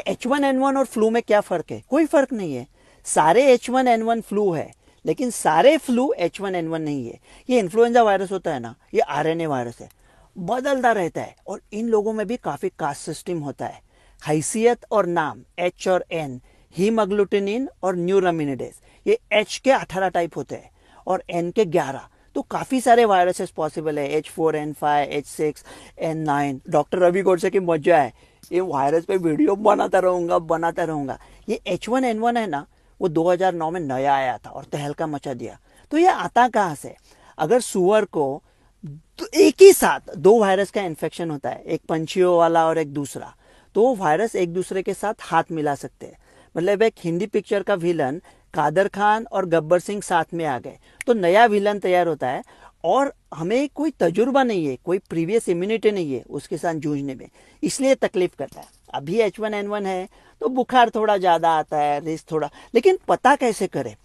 H1N1 और flu में क्या फर्क है? कोई फर्क नहीं है। सारे H1N1 फ्लू है, लेकिन सारे फ्लू H1N1 नहीं है। ये इन्फ्लुएंजा वायरस होता है ना, ये आरएनए वायरस है, बदलता रहता है। और इन लोगों में भी काफी कास्ट सिस्टम होता है। हैसियत और नाम H और N, हीमोग्लूटिनिन और न्यूरामिनिडेज, ये H के 18 टाइप होते हैं और N के 11। तो काफी सारे वायरसेस पॉसिबल है, H4N5, H6N9। Doctor Ravi Godse की मजा है, ये वायरस पे वीडियो बनाता रहूंगा। ये H1N1 है ना, वो 2009 में नया आया था और तहलका मचा दिया। तो ये आता कहाँ से? अगर सुअर को तो एक ही साथ दो वायरस का इन्फेक्शन होता है, एक पंछियों वाला और एक दूसरा, तो वो वायरस एक दूसरे के साथ हाथ मिला सकते हैं। मतलब एक हिंदी पिक्चर का विलन कादर खान और गब्बर सिंह साथ में आ गए तो नया विलन तैयार होता है। और हमें कोई तजुर्बा नहीं है, कोई प्रीवियस इम्यूनिटी नहीं है उसके साथ जूझने में, इसलिए तकलीफ करता है। अभी H1N1 है तो बुखार थोड़ा ज़्यादा आता है, रिस्क थोड़ा, लेकिन पता कैसे करें?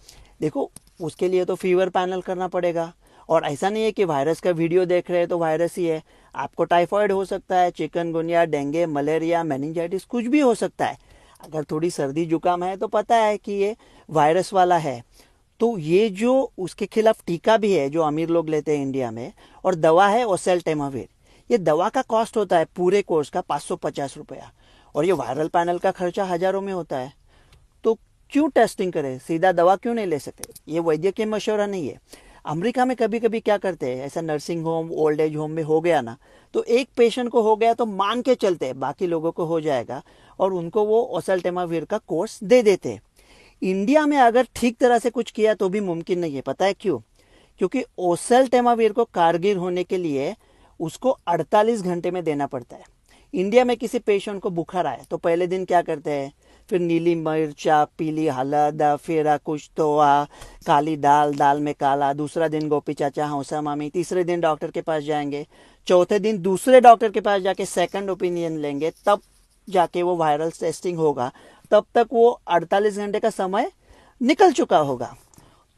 देखो, उसके लिए तो फीवर पैनल करना पड़ेगा। और ऐसा नहीं है कि वायरस का वीडियो देख रहे हैं तो वायरस ही है। आपको टाइफॉइड हो सकता है, चिकनगुनिया, डेंगू, मलेरिया, मेनिंजाइटिस, कुछ भी हो सकता है। अगर थोड़ी सर्दी जुकाम है तो पता है कि ये वायरस वाला है। तो ये जो उसके खिलाफ टीका भी है जो अमीर लोग लेते हैं इंडिया में, और दवा है ओसेल्टेमाविर। ये दवा का कॉस्ट होता है पूरे कोर्स का 550 रुपया, और ये वायरल पैनल का खर्चा हजारों में होता है। तो क्यों टेस्टिंग करें, सीधा दवा क्यों नहीं ले सकते? ये वैद्यकीय मशवरा नहीं है। अमेरिका में कभी कभी क्या करते हैं, ऐसा nursing home, old age home में हो गया ना, तो एक पेशेंट को हो गया तो मान के चलते हैं बाकी लोगों को हो जाएगा, और उनको वो ओसेल्टेमाविर का कोर्स दे देते हैं। इंडिया में अगर ठीक तरह से कुछ किया तो भी मुमकिन नहीं है। पता है क्यों? क्योंकि ओसेल्टेमाविर को कारगर होने के लिए उसको 48 घंटे में देना पड़ता है। इंडिया में किसी पेशेंट को बुखार आए तो पहले दिन क्या करते हैं, फिर नीली मिर्चा, पीली हलद, फिर कुछ तो काली दाल, दाल में काला, दूसरा दिन गोपी चाचा, हौसा मामी, तीसरे दिन डॉक्टर के पास जाएंगे, चौथे दिन दूसरे डॉक्टर के पास जाके सेकंड ओपिनियन लेंगे, तब जाके वो वायरल टेस्टिंग होगा। तब तक वो 48 घंटे का समय निकल चुका होगा।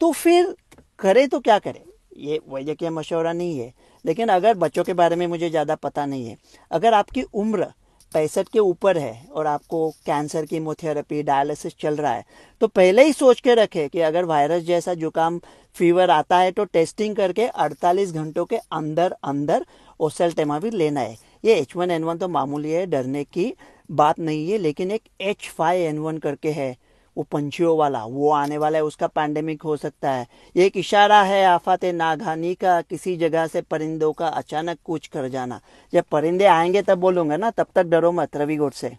तो फिर करें तो क्या करें? ये वैद्यकीय मशवरा नहीं है। लेकिन अगर बच्चों के बारे में मुझे ज़्यादा पता नहीं है, अगर आपकी उम्र 65 के ऊपर है और आपको कैंसर, कीमोथेरेपी, डायलिसिस चल रहा है, तो पहले ही सोच के रखें कि अगर वायरस जैसा जुकाम, फीवर आता है तो टेस्टिंग करके 48 घंटों के अंदर अंदर ओसेल्टेमाविर लेना है। ये H1N1 तो मामूली है, डरने की बात नहीं है। लेकिन एक H5N1 करके है, वो पंछियों वाला, वो आने वाला है, उसका पैंडेमिक हो सकता है। ये एक इशारा है आफत नागहानी का, किसी जगह से परिंदों का अचानक कूच कर जाना। जब परिंदे आएंगे तब बोलूंगा ना, तब तक डरो मत। रवि गोड से।